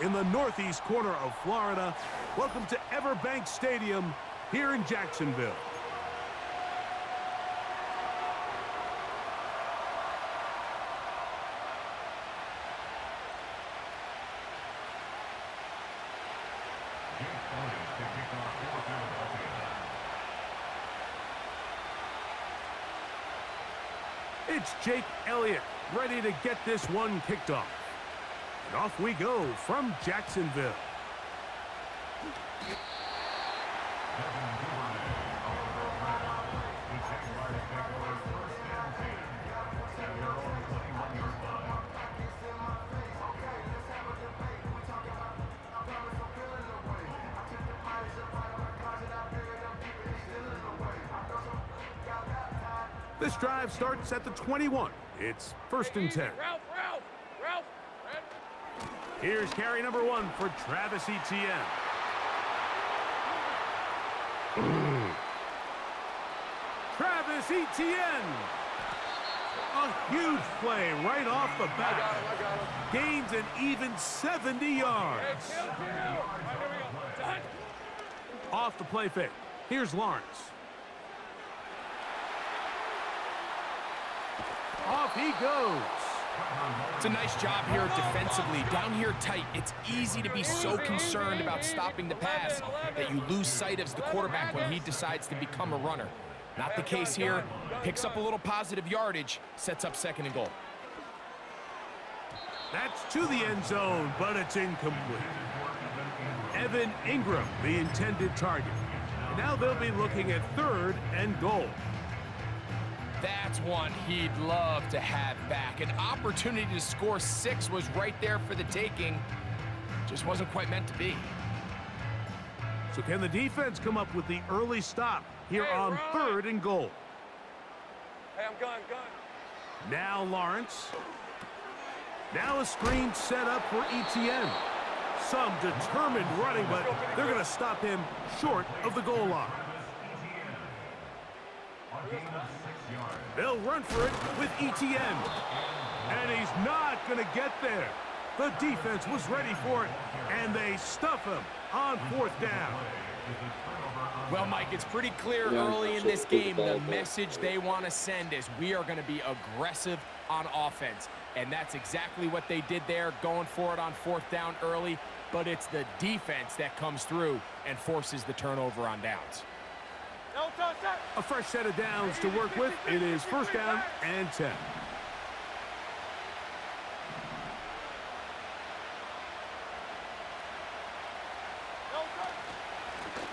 in the northeast corner of Florida. Welcome to Everbank Stadium here in Jacksonville. It's Jake Elliott ready to get this one kicked off. And off we go from Jacksonville. This drive starts at the 21. It's 1st and 10. Ralph. Here's carry number 1 for Travis Etienne. Travis Etienne. A huge play right off the bat. I got him. Gains an even 70 yards. Hey, All right, here we go. Done. Off the play fake. Here's Lawrence. Off he goes. It's a nice job here defensively. Down here tight, it's easy to be so concerned about stopping the pass that you lose sight of the quarterback when he decides to become a runner. Not the case here. Picks up a little positive yardage, sets up 2nd and goal. That's to the end zone, but it's incomplete. Evan Ingram, the intended target. And now they'll be looking at 3rd and goal. That's one he'd love to have back. An opportunity to score 6 was right there for the taking. Just wasn't quite meant to be. So can the defense come up with the early stop here on 3rd and goal? Hey, I'm gun. Now Lawrence. Now a screen set up for Etienne. Some determined running, but they're going to stop him short of the goal line. They'll run for it with Etienne. And he's not going to get there. The defense was ready for it, and they stuff him on 4th down. Well, Mike, it's pretty clear early in this game the message they want to send is we are going to be aggressive on offense. And that's exactly what they did there, going for it on 4th down early. But it's the defense that comes through and forces the turnover on downs. A fresh set of downs to work with. It is 1st down and 10.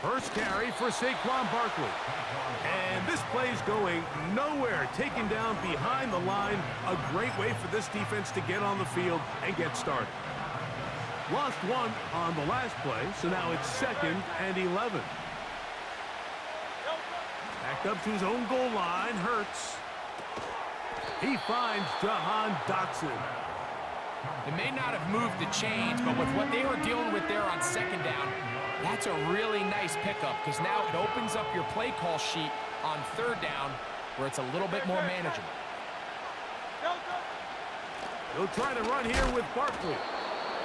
First carry for Saquon Barkley. And this play's going nowhere. Taken down behind the line. A great way for this defense to get on the field and get started. Lost 1 on the last play, so now it's 2nd and 11. Back up to his own goal line. Hurts. He finds Jahan Dotson. They may not have moved the chains, but with what they were dealing with there on 2nd down, that's a really nice pickup because now it opens up your play call sheet on 3rd down where it's a little bit more manageable. He'll try to run here with Barkley.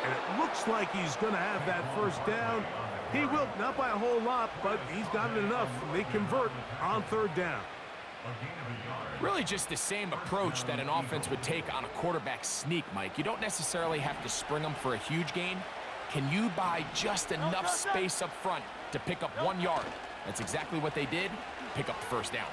And it looks like he's going to have that 1st down. He will, not by a whole lot, but he's got it enough. They convert on 3rd down. Really just the same approach that an offense would take on a quarterback sneak, Mike. You don't necessarily have to spring them for a huge gain. Can you buy just enough space up front to pick up 1 yard? That's exactly what they did. Pick up the 1st down.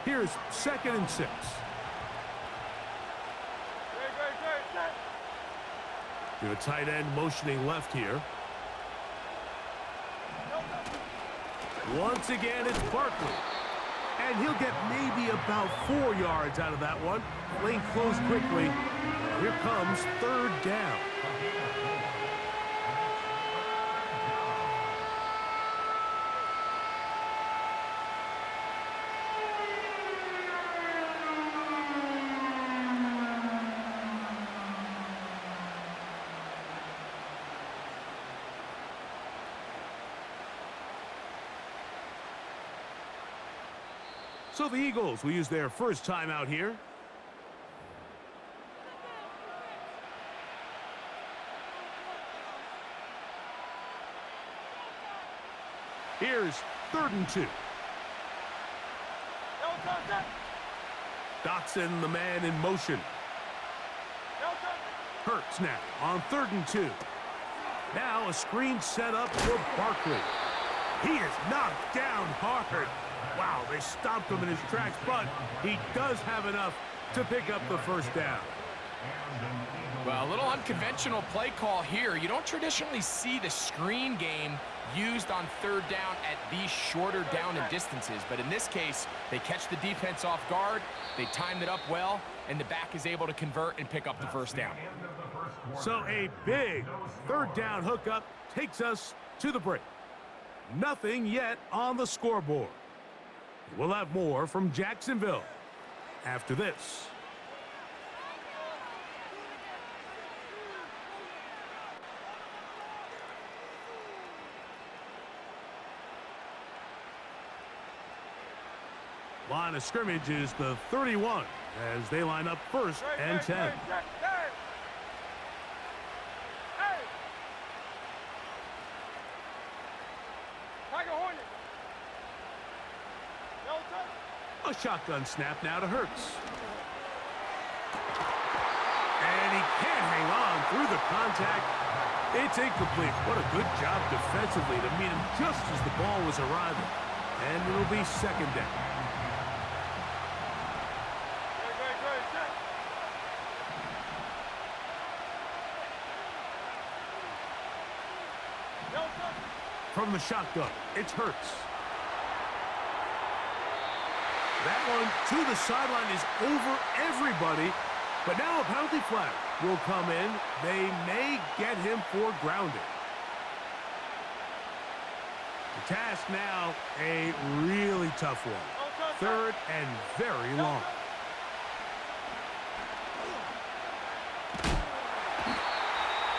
Here's 2nd and 6. The tight end motioning left here. Once again, it's Barkley. And he'll get maybe about 4 yards out of that one. Lane closed quickly. Here comes 3rd down. So the Eagles will use their first timeout here. Here's 3rd and 2. Dotson, the man in motion. Hurts now on 3rd and 2. Now a screen set up for Barkley. He is knocked down hard. Wow, they stopped him in his tracks, but he does have enough to pick up the first down. Well, a little unconventional play call here. You don't traditionally see the screen game used on 3rd down at these shorter down and distances. But in this case, they catch the defense off guard, they timed it up well, and the back is able to convert and pick up the first down. So a big 3rd down hookup takes us to the break. Nothing yet on the scoreboard. We'll have more from Jacksonville after this. Line of scrimmage is the 31 as they line up 1st and 10. A shotgun snap now to Hurts. And he can't hang on through the contact. It's incomplete. What a good job defensively to meet him just as the ball was arriving. And it'll be 2nd down. From the shotgun, it's Hurts. That one to the sideline is over everybody, but now a penalty flag will come in. They may get him for grounding. The task now, a really tough one. 3rd and very long.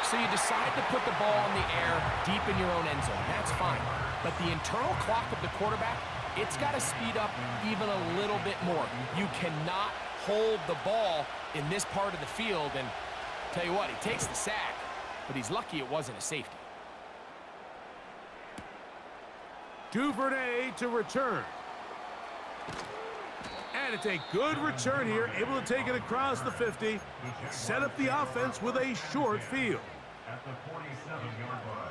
So you decide to put the ball in the air deep in your own end zone. That's fine. But the internal clock of the quarterback, it's got to speed up even a little bit more. You cannot hold the ball in this part of the field. And tell you what, he takes the sack, but he's lucky it wasn't a safety. Duvernay to return. And it's a good return here, able to take it across the 50, set up the offense with a short field. At the 47-yard line.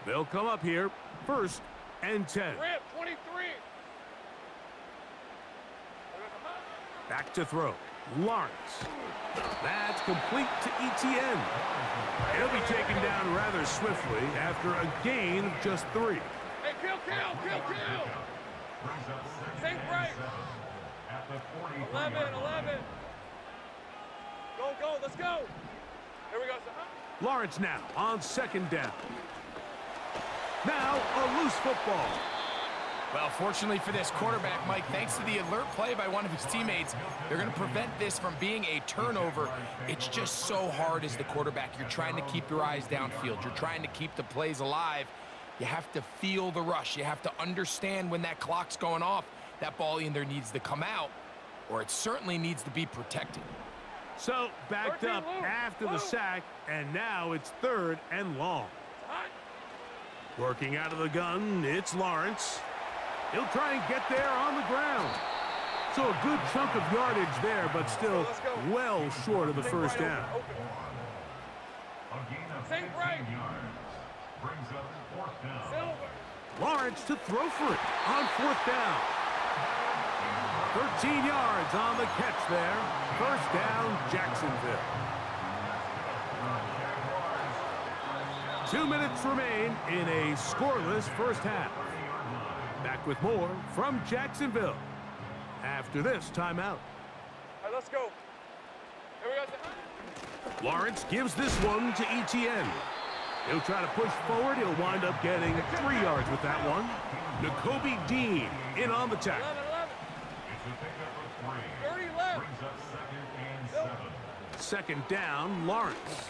They'll come up here, 1st and 10. Rip, 23. Back to throw. Lawrence. That's complete to Etienne. He'll be taken down rather swiftly after a gain of just 3. Hey, kill. Think right. At the 11. Go, let's go. Here we go, son. Lawrence now on 2nd down. Now a loose football. Well, fortunately for this quarterback, Mike, thanks to the alert play by one of his teammates, they're going to prevent this from being a turnover. It's just so hard as the quarterback. You're trying to keep your eyes downfield. You're trying to keep the plays alive. You have to feel the rush. You have to understand when that clock's going off. That ball either needs to come out or it certainly needs to be protected. So backed up after the sack, and now it's 3rd and long. Working out of the gun, it's Lawrence. He'll try and get there on the ground. So a good chunk of yardage there, but still well short of the first down. Think right. brings up 4th down. Lawrence to throw for it on 4th down. 13 yards on the catch there. First down, Jacksonville. 2 minutes remain in a scoreless first half. Back with more from Jacksonville after this timeout. All right, let's go. Here we go. Lawrence gives this one to Etienne. He'll try to push forward. He'll wind up getting 3 yards with that one. N'Kobe Dean in on the tackle. 30 left. Brings up 2nd and 7. Second down, Lawrence.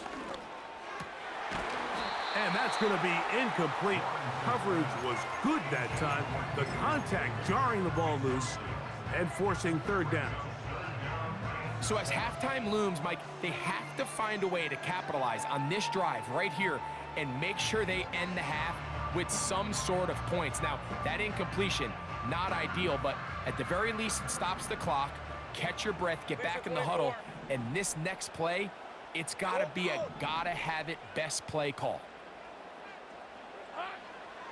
And that's going to be incomplete. Coverage was good that time. The contact jarring the ball loose and forcing third down. So as halftime looms, Mike, they have to find a way to capitalize on this drive right here and make sure they end the half with some sort of points. Now, that incompletion, not ideal, but at the very least, it stops the clock. Catch your breath, get back in the huddle, and this next play, it's got to be a gotta-have-it best play call.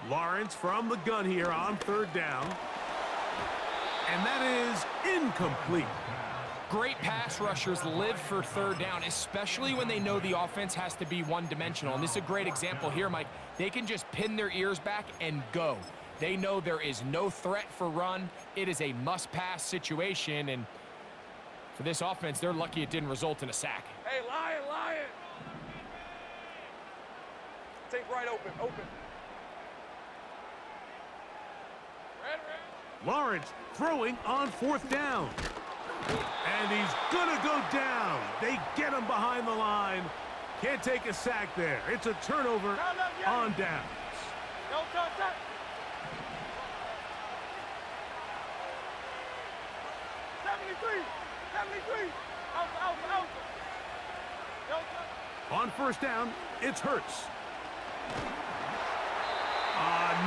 Lawrence from the gun here on third down. And that is incomplete. Great pass rushers live for third down, especially when they know the offense has to be one-dimensional. And this is a great example here, Mike. They can just pin their ears back and go. They know there is no threat for run. It is a must-pass situation, and for this offense, they're lucky it didn't result in a sack. Hey, Lion! Take right open. Red. Lawrence throwing on fourth down. And he's going to go down. They get him behind the line. Can't take a sack there. It's a turnover on downs. No contact. Out. On first down, it's Hurts.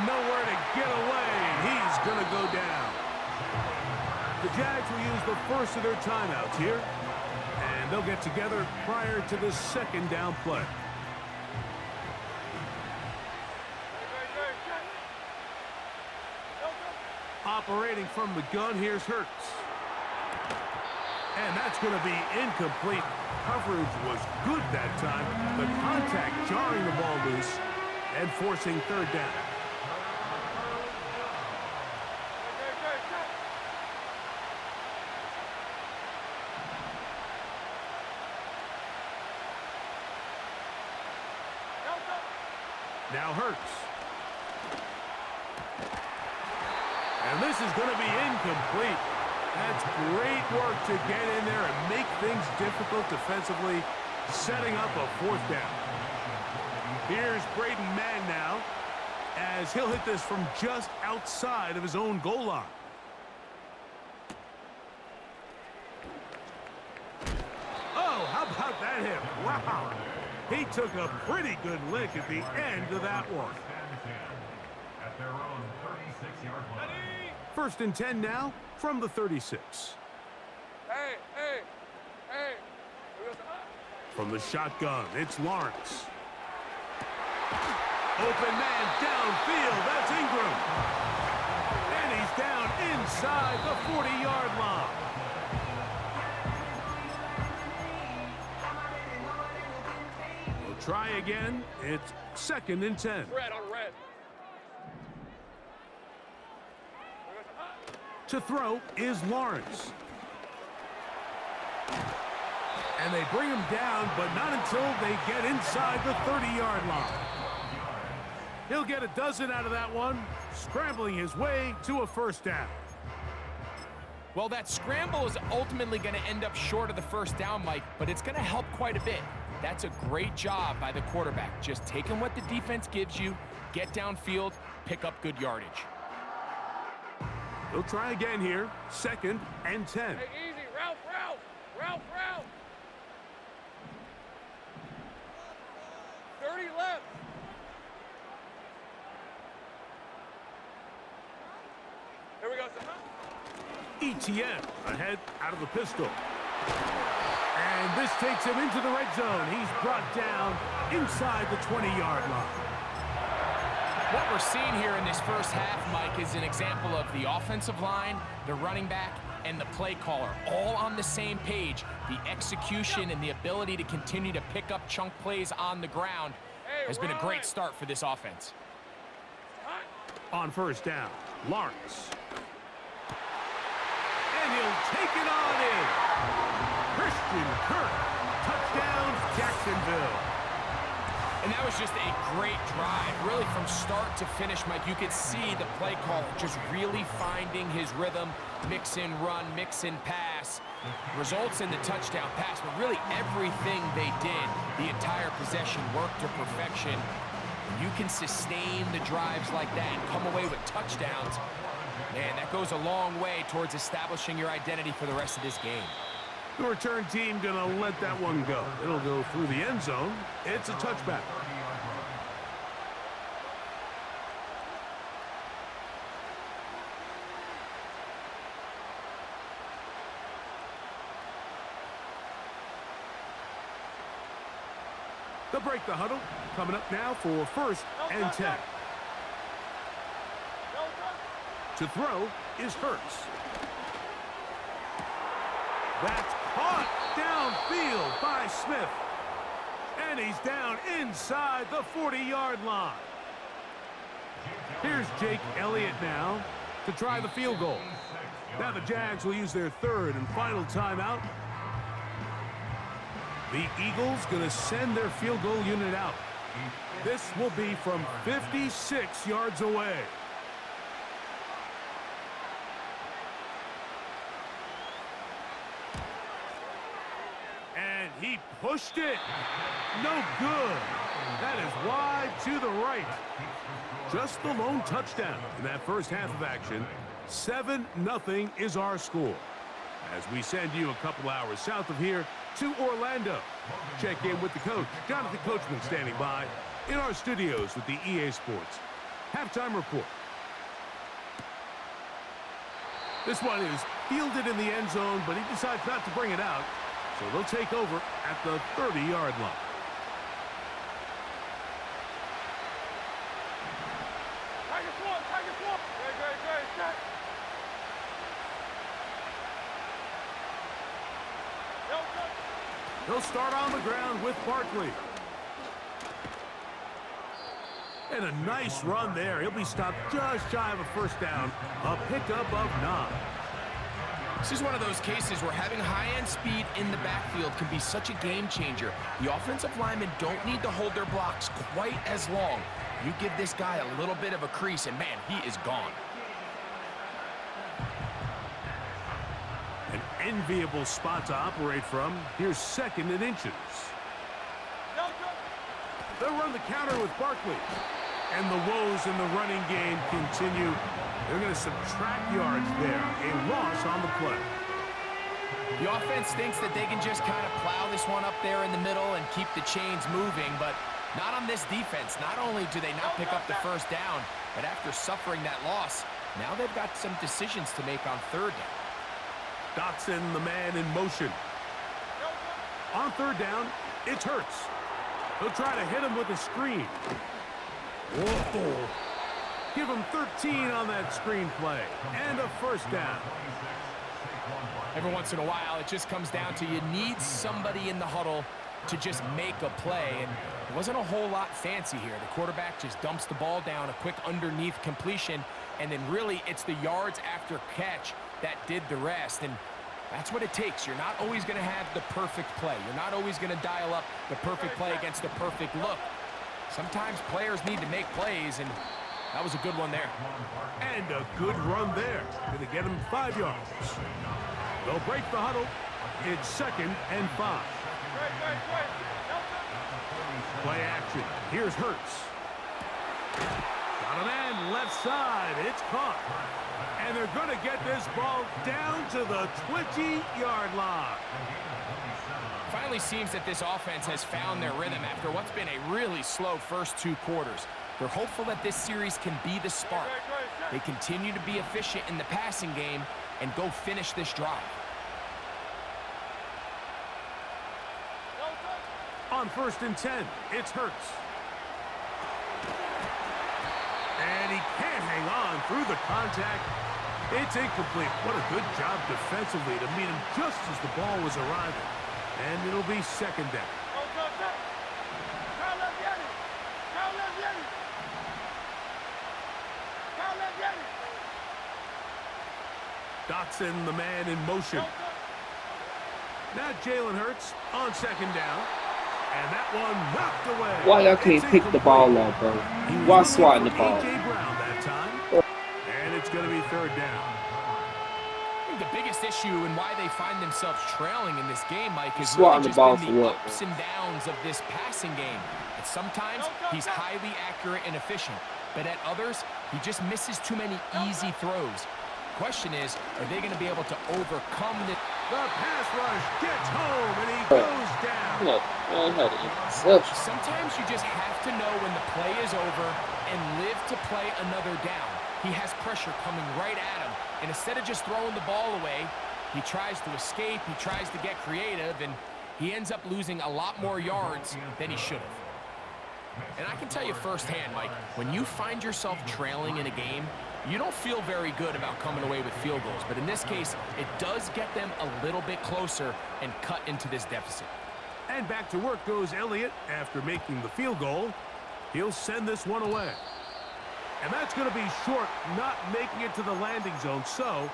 Nowhere to get away. He's going to go down. The Jags will use the first of their timeouts here, and they'll get together prior to the second down play. Operating from the gun, here's Hurts. And that's going to be incomplete. Coverage was good that time. The contact jarring the ball loose and forcing third down. Now Hurts. And this is going to be incomplete. That's great work to get in there and make things difficult defensively, setting up a fourth down. Here's Braden Mann now, as he'll hit this from just outside of his own goal line. Oh, how about that hit? Wow. He took a pretty good lick at the end of that one. At their own 36-yard line. First and 10 now from the 36. Hey. From the shotgun, it's Lawrence. Open man downfield, that's Ingram. And he's down inside the 40-yard line. We'll try again. It's second and 10. Red on red. To throw is Lawrence. And they bring him down, but not until they get inside the 30-yard line. He'll get a dozen out of that one, scrambling his way to a first down. Well, that scramble is ultimately going to end up short of the first down, Mike, but it's going to help quite a bit. That's a great job by the quarterback. Just taking what the defense gives you, get downfield, pick up good yardage. They'll try again here, second and 10. Hey, easy. Route. 30 left. Here we go, son. ETN ahead out of the pistol. And this takes him into the red zone. He's brought down inside the 20-yard line. What we're seeing here in this first half, Mike, is an example of the offensive line, the running back, and the play caller all on the same page. The execution and the ability to continue to pick up chunk plays on the ground has been a great start for this offense. On first down, Lawrence. And he'll take it on in. Christian Kirk, touchdown, Jacksonville. And that was just a great drive, really from start to finish, Mike. You could see the play caller just really finding his rhythm, mix in run, mix in pass, results in the touchdown pass. But really everything they did, the entire possession worked to perfection. You can sustain the drives like that and come away with touchdowns. Man, that goes a long way towards establishing your identity for the rest of this game. The return team going to let that one go. It'll go through the end zone. It's a touchback. They'll break the huddle. Coming up now for 1st and 10. To throw is Hurts. That's caught downfield by Smith. And he's down inside the 40-yard line. Here's Jake Elliott now to try the field goal. Now the Jags will use their 3rd and final timeout. The Eagles going to send their field goal unit out. This will be from 56 yards away. And he pushed it. No good. That is wide to the right. Just the lone touchdown in that first half of action. 7-0 is our score. As we send you a couple hours south of here to Orlando. Check in with the coach, Jonathan Coachman, standing by in our studios with the EA Sports halftime report. This one is fielded in the end zone, but he decides not to bring it out. So they'll take over at the 30-yard line. He'll start on the ground with Barkley. And a nice run there. He'll be stopped just shy of a first down. A pickup of 9. This is one of those cases where having high-end speed in the backfield can be such a game changer. The offensive linemen don't need to hold their blocks quite as long. You give this guy a little bit of a crease, and man, he is gone. An enviable spot to operate from. Here's 2nd and inches. They'll run the counter with Barkley. And the woes in the running game continue. They're going to subtract yards there. A loss on the play. The offense thinks that they can just kind of plow this one up there in the middle and keep the chains moving, but not on this defense. Not only do they not pick up the first down, but after suffering that loss, now they've got some decisions to make on 3rd down. Dotson, the man in motion. On 3rd down, it's Hurts. He'll try to hit him with a screen. Whoa. Give him 13 on that screen play. And a first down. Every once in a while, it just comes down to you need somebody in the huddle to just make a play. And it wasn't a whole lot fancy here. The quarterback just dumps the ball down, a quick underneath completion, and then really it's the yards after catch that did the rest. And that's what it takes. You're not always going to have the perfect play. You're not always going to dial up the perfect play against the perfect look. Sometimes players need to make plays, and that was a good one there. And a good run there. Going to get him 5 yards. They'll break the huddle. It's 2nd and 5. Play action. Here's Hurts. Got a man left side. It's caught. And they're going to get this ball down to the 20-yard line. Finally seems that this offense has found their rhythm after what's been a really slow first 2 quarters. They're hopeful that this series can be the spark. They continue to be efficient in the passing game and go finish this drive. On 1st and 10, it's Hurts. And he can't hang on through the contact. It's incomplete. What a good job defensively to meet him just as the ball was arriving. And it'll be 2nd down. Dotson, the man in motion. Now Jalen Hurts on 2nd down. And that one knocked away. Why y'all can't pick the ball up, bro? Why swatting the ball? A.J. Brown that time. And it's going to be 3rd down. the biggest issue and why they find themselves trailing in this game, Mike, is Swatting really the just ball in for the what? ups and downs of this passing game. And sometimes he's highly accurate and efficient, but at others, he just misses too many easy throws. Question is, are they going to be able to overcome this? The pass rush gets home, and he goes down. Look, man, had an interception. Sometimes you just have to know when the play is over and live to play another down. He has pressure coming right at him, and instead of just throwing the ball away, he tries to escape, he tries to get creative, and he ends up losing a lot more yards than he should have. And I can tell you firsthand, Mike, when you find yourself trailing in a game, you don't feel very good about coming away with field goals. But in this case, it does get them a little bit closer and cut into this deficit. And back to work goes Elliott after making the field goal. He'll send this one away. And that's going to be short, not making it to the landing zone. So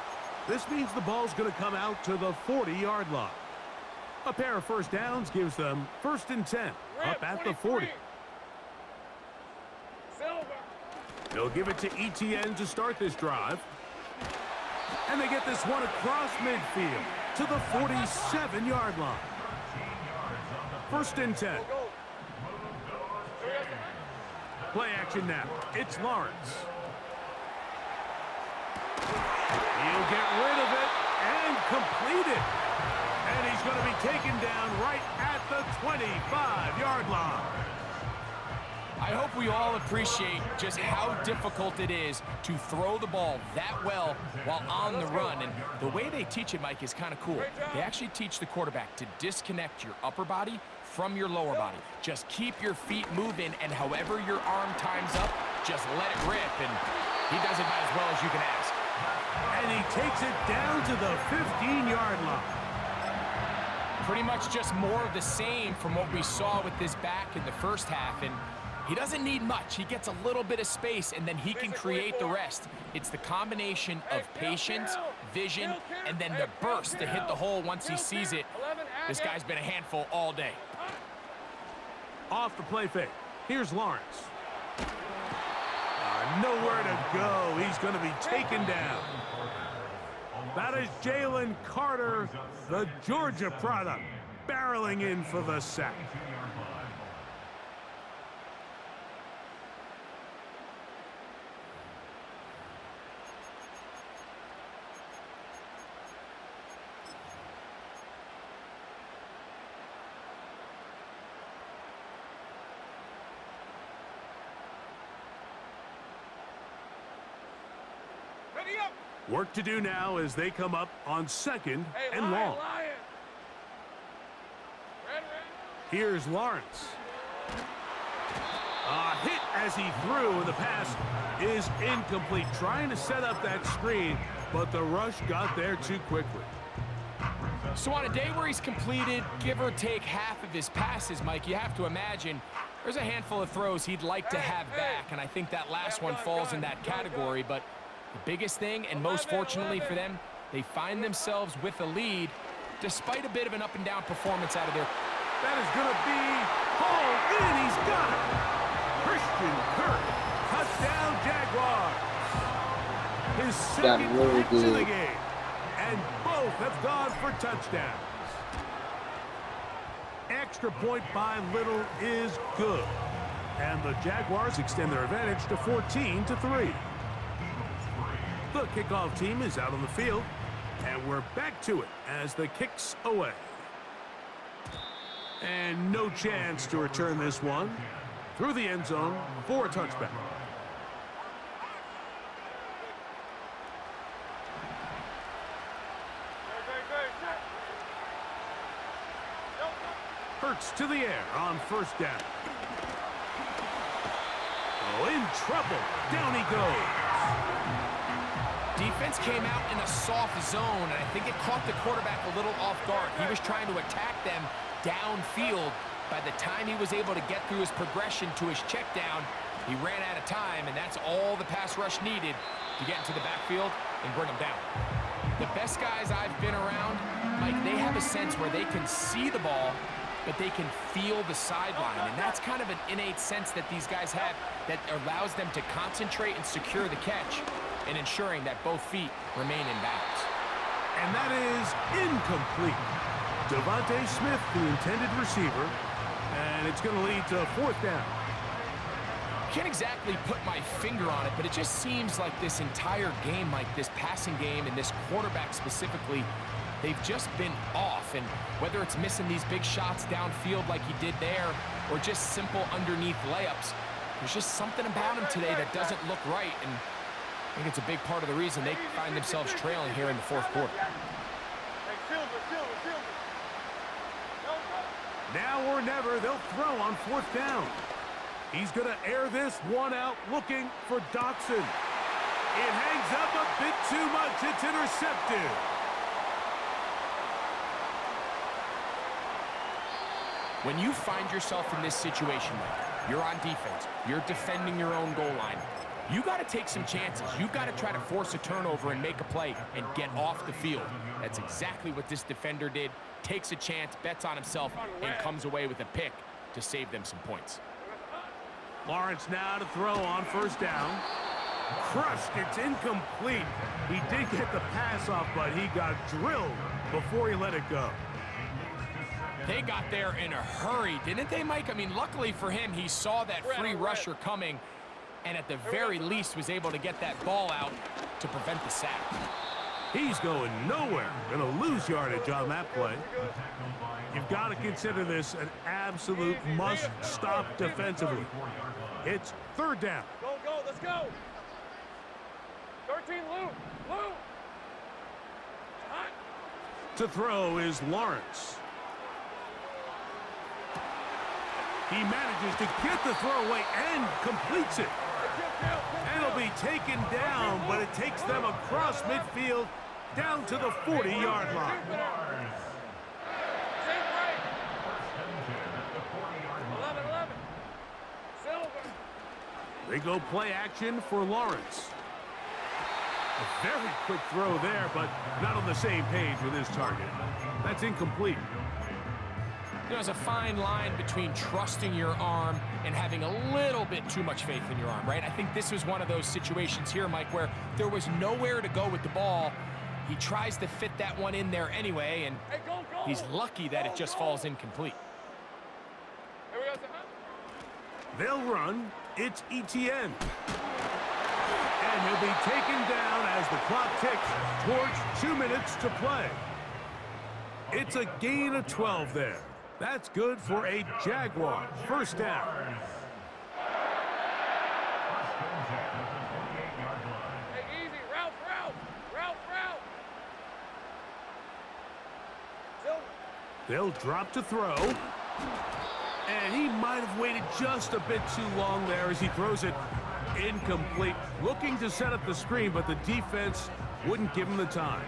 this means the ball's going to come out to the 40-yard line. A pair of first downs gives them 1st and 10, up at the 40. They'll give it to Etienne to start this drive. And they get this one across midfield to the 47-yard line. 1st and 10. Play action now. It's Lawrence. He'll get rid of it and complete it. And he's going to be taken down right at the 25-yard line. I hope we all appreciate just how difficult it is to throw the ball that well while on the run. And the way they teach it, Mike, is kind of cool. They actually teach the quarterback to disconnect your upper body from your lower body. Just keep your feet moving, and however your arm times up, just let it rip. And he does it about as well as you can ask. And he takes it down to the 15-yard line. Pretty much just more of the same from what we saw with this back in the first half. And he doesn't need much. He gets a little bit of space, and then he can create the rest. It's the combination of patience, vision, and then the burst to hit the hole once he sees it. This guy's been a handful all day. Off the play fake. Here's Lawrence. Nowhere to go. He's going to be taken down. That is Jalen Carter, the Georgia product, barreling in for the sack. Work to do now as they come up on 2nd and long. Here's Lawrence. Hit as he threw, and the pass is incomplete. Trying to set up that screen, but the rush got there too quickly. So on a day where he's completed, give or take half of his passes, Mike, you have to imagine there's a handful of throws he'd like to have back, and I think that last one falls in that category. But the biggest thing, and most fortunately for them, they find themselves with a lead despite a bit of an up-and-down performance out of their... That is going to be hauled in. He's got it. Christian Kirk, touchdown Jaguars. His second hit to the game. And both have gone for touchdowns. Extra point by Little is good. And the Jaguars extend their advantage to 14-3. The kickoff team is out on the field, and we're back to it as the kick's away. And no chance to return this one through the end zone for a touchback. Hurts to the air on 1st down. Oh, in trouble. Down he goes. Defense came out in a soft zone, and I think it caught the quarterback a little off guard. He was trying to attack them downfield. By the time he was able to get through his progression to his check down, he ran out of time, and that's all the pass rush needed to get into the backfield and bring him down. The best guys I've been around, Mike, they have a sense where they can see the ball, but they can feel the sideline, and that's kind of an innate sense that these guys have that allows them to concentrate and secure the catch and ensuring that both feet remain in bounds. And that is incomplete. Devontae Smith, the intended receiver, and it's going to lead to 4th down. Can't exactly put my finger on it, but it just seems like this entire game, like this passing game and this quarterback specifically, they've just been off. And whether it's missing these big shots downfield like he did there or just simple underneath layups, there's just something about him today that doesn't look right. And I think it's a big part of the reason they find themselves trailing here in the 4th quarter. Now or never, they'll throw on 4th down. He's going to air this one out, looking for Dotson. It hangs up a bit too much. It's intercepted. When you find yourself in this situation, Mike, you're on defense, you're defending your own goal line, you got to take some chances. You've got to try to force a turnover and make a play and get off the field. That's exactly what this defender did. Takes a chance, bets on himself, and comes away with a pick to save them some points. Lawrence now to throw on 1st down. Crushed. It's incomplete. He did get the pass off, but he got drilled before he let it go. They got there in a hurry, didn't they, Mike? I mean, luckily for him, he saw that free rusher coming, and at the very least was able to get that ball out to prevent the sack. He's going nowhere. Going to lose yardage on that play. You've got to consider this an absolute must-stop defensively. It's 3rd down. Go, go, let's go. 13, Lou. Hot. To throw is Lawrence. He manages to get the throw away and completes it. And it'll be taken down, but it takes them across midfield down to the 40-yard line. 11. Silver. They go play action for Lawrence. A very quick throw there, but not on the same page with his target. That's incomplete. There's a fine line between trusting your arm and having a little bit too much faith in your arm, right? I think this was one of those situations here, Mike, where there was nowhere to go with the ball. He tries to fit that one in there anyway, and he's lucky that it just falls incomplete. They'll run. It's Etienne. And he'll be taken down as the clock ticks towards 2 minutes to play. It's a gain of 12 there. That's good for a Jaguar. 1st down. Hey, easy. Route. Silver. They'll drop to throw. And he might have waited just a bit too long there as he throws it incomplete. Looking to set up the screen, but the defense wouldn't give him the time.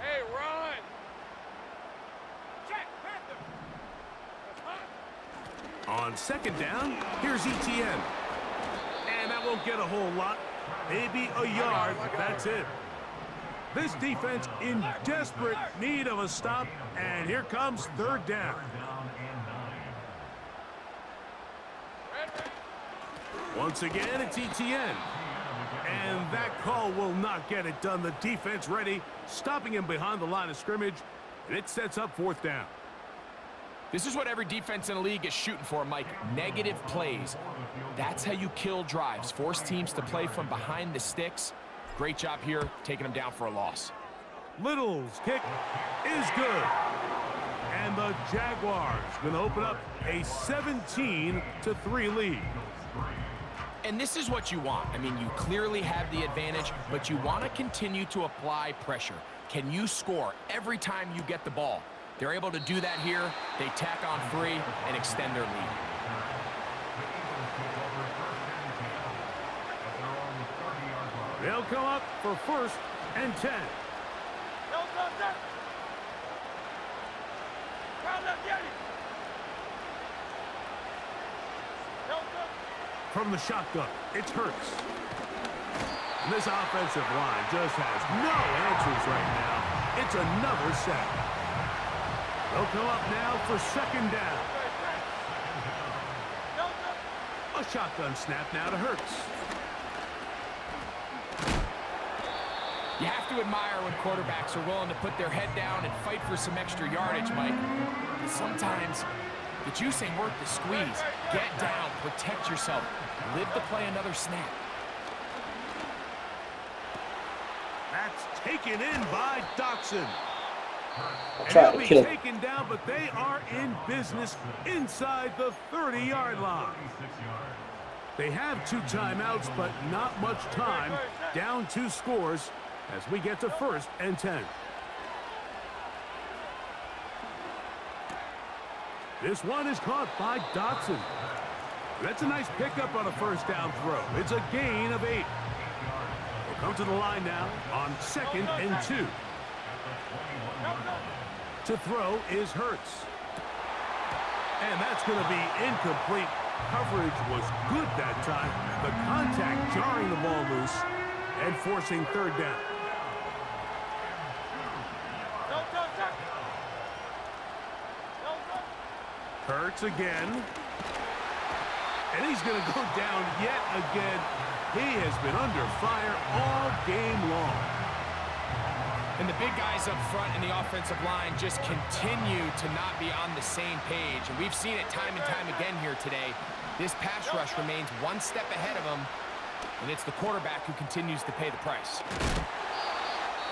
Hey, run. On 2nd down, here's Etienne. And that won't get a whole lot. Maybe a yard, but that's it. This defense in desperate need of a stop. And here comes 3rd down. Once again, it's Etienne. And that call will not get it done. The defense ready, stopping him behind the line of scrimmage. And it sets up 4th down. This is what every defense in the league is shooting for, Mike. Negative plays. That's how you kill drives. Force teams to play from behind the sticks. Great job here, taking them down for a loss. Little's kick is good. And the Jaguars going to open up a 17-3 lead. And this is what you want. I mean, you clearly have the advantage, but you want to continue to apply pressure. Can you score every time you get the ball? They're able to do that here. They tack on 3 and extend their lead. They'll come up for 1st and 10. From the shotgun, it's Hurts. And this offensive line just has no answers right now. It's another sack. They'll come up now for 2nd down. A shotgun snap now to Hurts. You have to admire when quarterbacks are willing to put their head down and fight for some extra yardage, Mike. But sometimes the juice ain't worth the squeeze. Get down, protect yourself, live to play another snap. That's taken in by Doxson. I'll And try he'll to be kill him. taken down, but they are in business inside the 30-yard line. They have 2 timeouts, but not much time. Down 2 scores as we get to 1st and 10. This one is caught by Doxson. That's a nice pickup on a 1st down throw. It's a gain of 8. We'll come to the line now on 2nd and 2. To throw is Hurts. And that's going to be incomplete. Coverage was good that time. The contact jarring the ball loose and forcing 3rd down. Hurts again. And he's going to go down yet again. He has been under fire all game long. And the big guys up front in the offensive line just continue to not be on the same page. And we've seen it time and time again here today. This pass rush remains one step ahead of them, and it's the quarterback who continues to pay the price.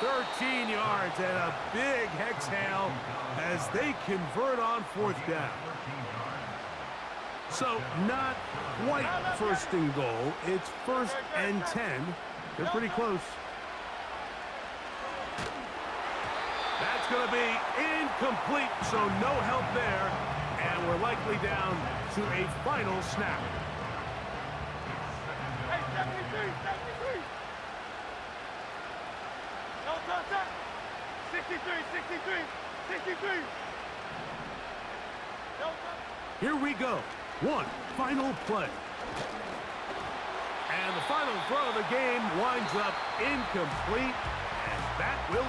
13 yards and a big exhale as they convert on 4th down. So not quite 1st and goal. It's 1st and 10. They're pretty close. That's going to be incomplete, so no help there. And we're likely down to a final snap. Hey, 73, 73. No, 63, 63, 63. No, Here we go. One final play. And the final throw of the game winds up incomplete. And that will